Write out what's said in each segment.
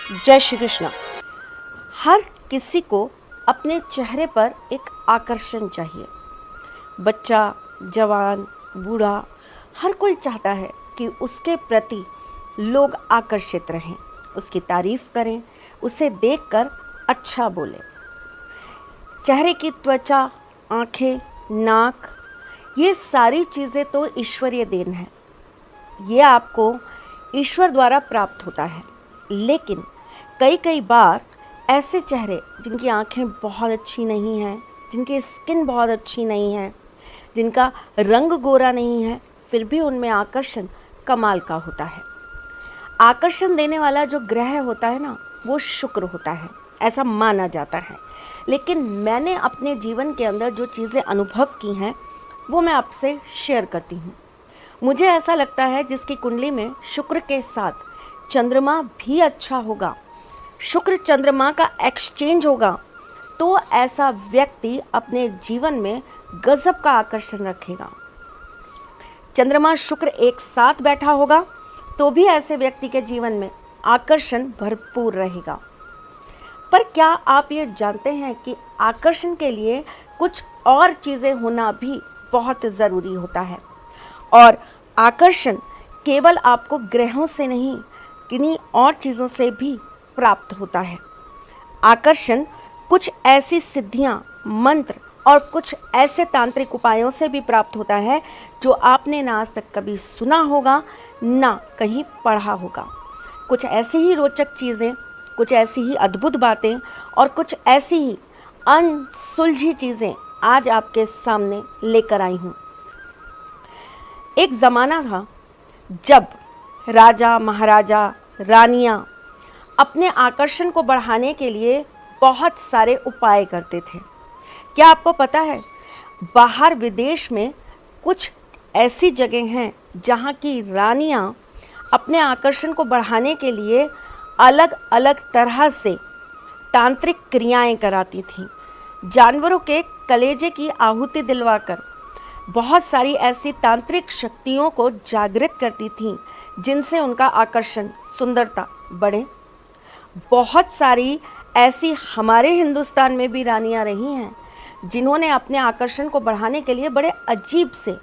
जय श्री कृष्ण। हर किसी को अपने चेहरे पर एक आकर्षण चाहिए। बच्चा, जवान, बूढ़ा, हर कोई चाहता है कि उसके प्रति लोग आकर्षित रहें, उसकी तारीफ करें, उसे देखकर अच्छा बोलें। चेहरे की त्वचा, आँखें, नाक, ये सारी चीज़ें तो ईश्वरीय देन है। ये आपको ईश्वर द्वारा प्राप्त होता है। लेकिन कई बार ऐसे चेहरे जिनकी आँखें बहुत अच्छी नहीं हैं, जिनकी स्किन बहुत अच्छी नहीं है, जिनका रंग गोरा नहीं है, फिर भी उनमें आकर्षण कमाल का होता है। आकर्षण देने वाला जो ग्रह होता है ना, वो शुक्र होता है, ऐसा माना जाता है। लेकिन मैंने अपने जीवन के अंदर जो चीज़ें अनुभव की हैं वो मैं आपसे शेयर करती हूँ। मुझे ऐसा लगता है जिसकी कुंडली में शुक्र के साथ चंद्रमा भी अच्छा होगा, शुक्र चंद्रमा का एक्सचेंज होगा, तो ऐसा व्यक्ति अपने जीवन में गजब का आकर्षण रखेगा। चंद्रमा शुक्र एक साथ बैठा होगा तो भी ऐसे व्यक्ति के जीवन में आकर्षण भरपूर रहेगा। पर क्या आप ये जानते हैं कि आकर्षण के लिए कुछ और चीज़ें होना भी बहुत ज़रूरी होता है। और आकर्षण केवल आपको ग्रहों से नहीं, किन्हीं और चीज़ों से भी प्राप्त होता है। आकर्षण कुछ ऐसी सिद्धियां, मंत्र और कुछ ऐसे तांत्रिक उपायों से भी प्राप्त होता है जो आपने ना आज तक कभी सुना होगा, ना कहीं पढ़ा होगा। कुछ ऐसी ही रोचक चीज़ें, कुछ ऐसी ही अद्भुत बातें और कुछ ऐसी ही अनसुलझी चीज़ें आज आपके सामने लेकर आई हूँ। एक ज़माना था जब राजा, महाराजा, रानियाँ अपने आकर्षण को बढ़ाने के लिए बहुत सारे उपाय करते थे। क्या आपको पता है, बाहर विदेश में कुछ ऐसी जगह हैं जहाँ की रानियाँ अपने आकर्षण को बढ़ाने के लिए अलग अलग तरह से तांत्रिक क्रियाएं कराती थीं। जानवरों के कलेजे की आहुति दिलवाकर बहुत सारी ऐसी तांत्रिक शक्तियों को जागृत करती थीं जिनसे उनका आकर्षण, सुंदरता बढ़े। बहुत सारी ऐसी हमारे हिंदुस्तान में भी रानियां रही हैं जिन्होंने अपने आकर्षण को बढ़ाने के लिए बड़े अजीब से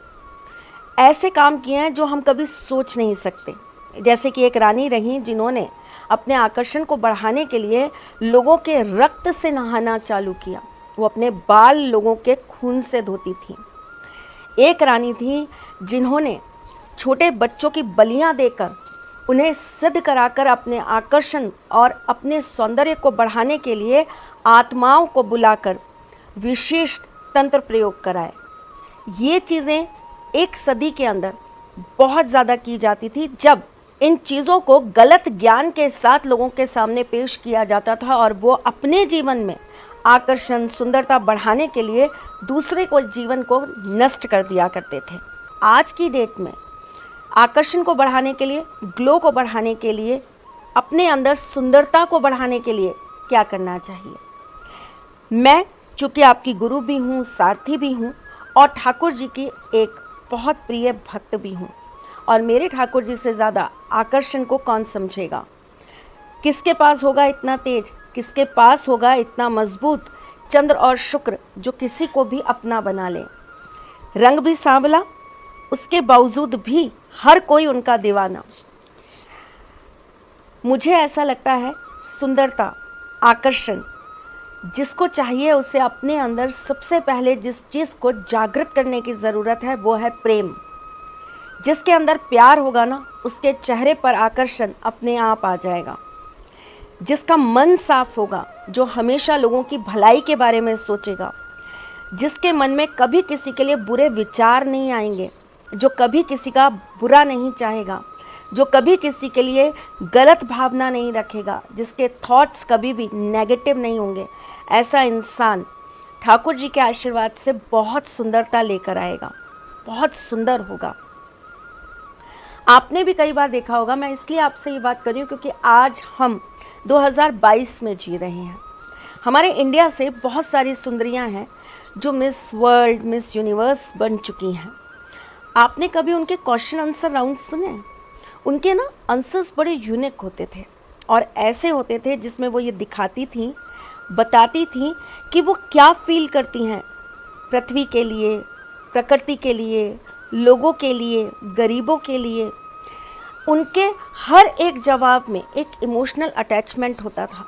ऐसे काम किए हैं जो हम कभी सोच नहीं सकते। जैसे कि एक रानी रही जिन्होंने अपने आकर्षण को बढ़ाने के लिए लोगों के रक्त से नहाना चालू किया। वो अपने बाल लोगों के खून से धोती थी। एक रानी थी जिन्होंने छोटे बच्चों की बलियां देकर उन्हें सिद्ध कराकर अपने आकर्षण और अपने सौंदर्य को बढ़ाने के लिए आत्माओं को बुलाकर विशेष तंत्र प्रयोग कराए। ये चीज़ें एक सदी के अंदर बहुत ज़्यादा की जाती थी, जब इन चीज़ों को गलत ज्ञान के साथ लोगों के सामने पेश किया जाता था और वो अपने जीवन में आकर्षण, सुंदरता बढ़ाने के लिए दूसरे को जीवन को नष्ट कर दिया करते थे। आज की डेट में आकर्षण को बढ़ाने के लिए, ग्लो को बढ़ाने के लिए, अपने अंदर सुंदरता को बढ़ाने के लिए क्या करना चाहिए? मैं चूँकि आपकी गुरु भी हूँ, सारथी भी हूँ और ठाकुर जी की एक बहुत प्रिय भक्त भी हूँ। और मेरे ठाकुर जी से ज़्यादा आकर्षण को कौन समझेगा? किसके पास होगा इतना तेज, किसके पास होगा इतना मजबूत चंद्र और शुक्र जो किसी को भी अपना बना ले? रंग भी सांवला, उसके बावजूद भी हर कोई उनका दीवाना। मुझे ऐसा लगता है सुंदरता, आकर्षण जिसको चाहिए उसे अपने अंदर सबसे पहले जिस चीज़ को जागृत करने की ज़रूरत है वो है प्रेम। जिसके अंदर प्यार होगा ना, उसके चेहरे पर आकर्षण अपने आप आ जाएगा। जिसका मन साफ होगा, जो हमेशा लोगों की भलाई के बारे में सोचेगा, जिसके मन में कभी किसी के लिए बुरे विचार नहीं आएंगे, जो कभी किसी का बुरा नहीं चाहेगा, जो कभी किसी के लिए गलत भावना नहीं रखेगा, जिसके थॉट्स कभी भी नेगेटिव नहीं होंगे, ऐसा इंसान ठाकुर जी के आशीर्वाद से बहुत सुंदरता लेकर आएगा, बहुत सुंदर होगा। आपने भी कई बार देखा होगा, मैं इसलिए आपसे ये बात कर रही हूँ क्योंकि आज हम 2022 में जी रहे हैं। हमारे इंडिया से बहुत सारी सुंदरियाँ हैं जो मिस वर्ल्ड, मिस यूनिवर्स बन चुकी हैं। आपने कभी उनके क्वेश्चन आंसर राउंड सुने? उनके ना आंसर्स बड़े यूनिक होते थे और ऐसे होते थे जिसमें वो ये दिखाती थीं, बताती थीं कि वो क्या फील करती हैं पृथ्वी के लिए, प्रकृति के लिए, लोगों के लिए, गरीबों के लिए। उनके हर एक जवाब में एक इमोशनल अटैचमेंट होता था,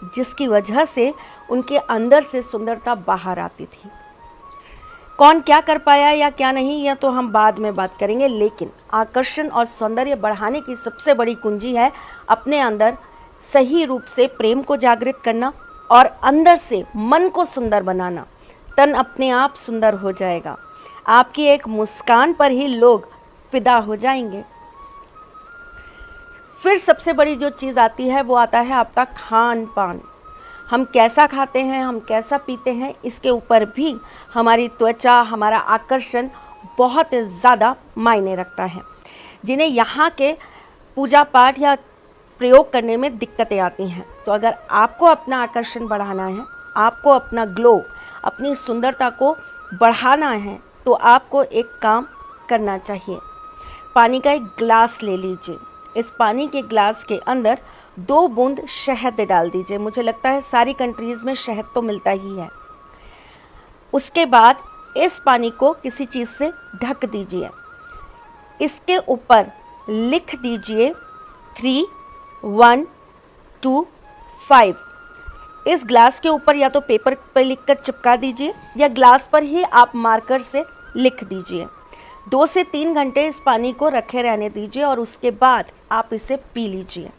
जिसकी वजह से उनके अंदर से सुंदरता बाहर आती थी। कौन क्या कर पाया या क्या नहीं, यह तो हम बाद में बात करेंगे, लेकिन आकर्षण और सौंदर्य बढ़ाने की सबसे बड़ी कुंजी है अपने अंदर सही रूप से प्रेम को जागृत करना और अंदर से मन को सुंदर बनाना। तन अपने आप सुंदर हो जाएगा। आपकी एक मुस्कान पर ही लोग फिदा हो जाएंगे। फिर सबसे बड़ी जो चीज़ आती है वो आता है आपका खान पान। हम कैसा खाते हैं, हम कैसा पीते हैं, इसके ऊपर भी हमारी त्वचा, हमारा आकर्षण बहुत ज़्यादा मायने रखता है। जिन्हें यहाँ के पूजा पाठ या प्रयोग करने में दिक्कतें आती हैं, तो अगर आपको अपना आकर्षण बढ़ाना है, आपको अपना ग्लो, अपनी सुंदरता को बढ़ाना है, तो आपको एक काम करना चाहिए। पानी का एक ग्लास ले लीजिए। इस पानी के ग्लास के अंदर 2 बूंद शहद डाल दीजिए। मुझे लगता है सारी कंट्रीज़ में शहद तो मिलता ही है। उसके बाद इस पानी को किसी चीज़ से ढक दीजिए। इसके ऊपर लिख दीजिए 3, 1, 2, 5। इस ग्लास के ऊपर या तो पेपर पर लिखकर चिपका दीजिए या ग्लास पर ही आप मार्कर से लिख दीजिए। 2 से 3 घंटे इस पानी को रखे रहने दीजिए और उसके बाद आप इसे पी लीजिए।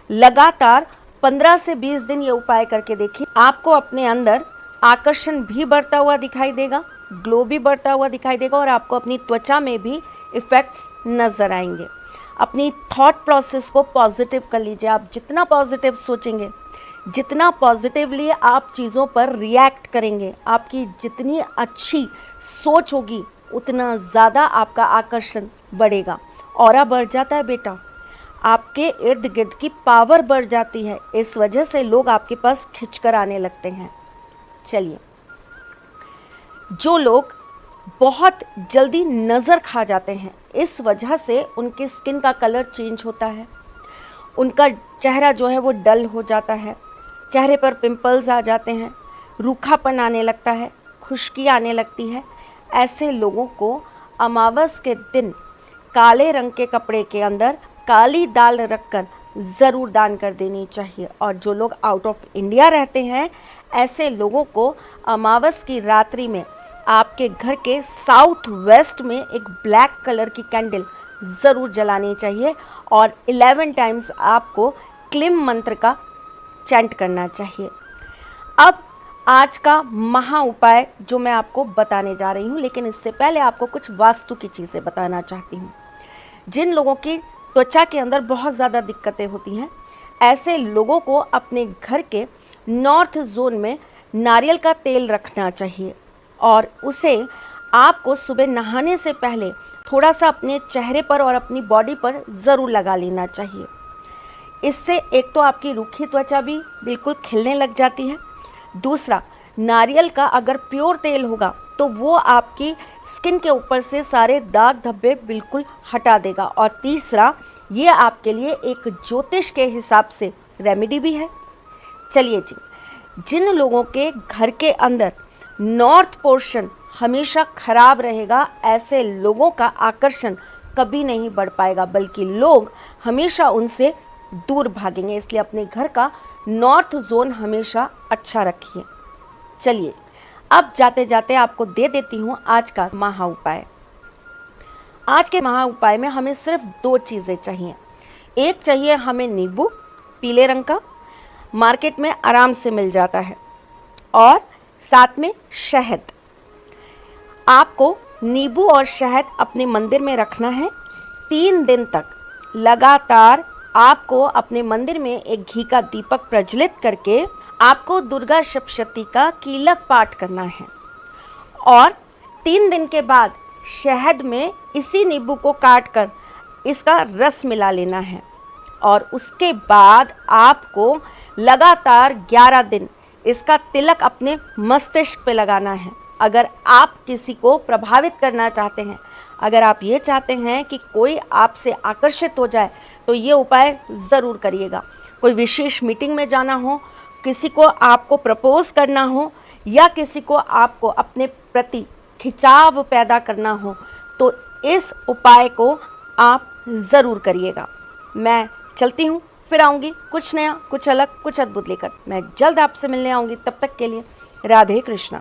लगातार 15 से 20 दिन ये उपाय करके देखिए। आपको अपने अंदर आकर्षण भी बढ़ता हुआ दिखाई देगा, ग्लो भी बढ़ता हुआ दिखाई देगा और आपको अपनी त्वचा में भी इफ़ेक्ट्स नज़र आएंगे। अपनी थॉट प्रोसेस को पॉजिटिव कर लीजिए। आप जितना पॉजिटिव सोचेंगे, जितना पॉजिटिवली आप चीज़ों पर रिएक्ट करेंगे, आपकी जितनी अच्छी सोच होगी, उतना ज़्यादा आपका आकर्षण बढ़ेगा। ऑरा बढ़ जाता है बेटा, आपके इर्द गिर्द की पावर बढ़ जाती है। इस वजह से लोग आपके पास खिंचकर आने लगते हैं। चलिए, जो लोग बहुत जल्दी नज़र खा जाते हैं, इस वजह से उनके स्किन का कलर चेंज होता है, उनका चेहरा जो है वो डल हो जाता है, चेहरे पर पिंपल्स आ जाते हैं, रूखापन आने लगता है, खुश्की आने लगती है। ऐसे लोगों को अमावस के दिन काले रंग के कपड़े के अंदर काली दाल रखकर ज़रूर दान कर देनी चाहिए। और जो लोग आउट ऑफ इंडिया रहते हैं, ऐसे लोगों को अमावस की रात्रि में आपके घर के साउथ वेस्ट में एक ब्लैक कलर की कैंडल ज़रूर जलानी चाहिए और 11 टाइम्स आपको क्लीम मंत्र का चैंट करना चाहिए। अब आज का महा उपाय जो मैं आपको बताने जा रही हूँ, लेकिन इससे पहले आपको कुछ वास्तु की चीज़ें बताना चाहती हूँ। जिन लोगों की त्वचा के अंदर बहुत ज़्यादा दिक्कतें होती हैं, ऐसे लोगों को अपने घर के नॉर्थ जोन में नारियल का तेल रखना चाहिए और उसे आपको सुबह नहाने से पहले थोड़ा सा अपने चेहरे पर और अपनी बॉडी पर ज़रूर लगा लेना चाहिए। इससे एक तो आपकी रूखी त्वचा भी बिल्कुल खिलने लग जाती है। दूसरा, नारियल का अगर प्योर तेल होगा तो वो आपकी स्किन के ऊपर से सारे दाग धब्बे बिल्कुल हटा देगा। और तीसरा, ये आपके लिए एक ज्योतिष के हिसाब से रेमेडी भी है। चलिए जी, जिन लोगों के घर के अंदर नॉर्थ पोर्शन हमेशा खराब रहेगा, ऐसे लोगों का आकर्षण कभी नहीं बढ़ पाएगा, बल्कि लोग हमेशा उनसे दूर भागेंगे। इसलिए अपने घर का नॉर्थ जोन हमेशा अच्छा रखिए। चलिए, अब जाते जाते आपको दे देती हूँ आज का महा उपाय। आज के महा उपाय में हमें सिर्फ 2 चीज़ें चाहिए। एक चाहिए हमें नींबू, पीले रंग का, मार्केट में आराम से मिल जाता है, और साथ में शहद। आपको नींबू और शहद अपने मंदिर में रखना है 3 दिन तक। लगातार आपको अपने मंदिर में एक घी का दीपक प्रज्वलित करके आपको दुर्गा सप्तशती का कीलक पाठ करना है और 3 दिन के बाद शहद में इसी नींबू को काट कर इसका रस मिला लेना है और उसके बाद आपको लगातार 11 दिन इसका तिलक अपने मस्तिष्क पे लगाना है। अगर आप किसी को प्रभावित करना चाहते हैं, अगर आप ये चाहते हैं कि कोई आपसे आकर्षित हो जाए, तो ये उपाय ज़रूर करिएगा। कोई विशेष मीटिंग में जाना हो, किसी को आपको प्रपोज करना हो या किसी को आपको अपने प्रति खिंचाव पैदा करना हो, तो इस उपाय को आप ज़रूर करिएगा। मैं चलती हूँ, फिर आऊँगी कुछ नया, कुछ अलग, कुछ अद्भुत लेकर। मैं जल्द आपसे मिलने आऊँगी। तब तक के लिए राधे कृष्णा।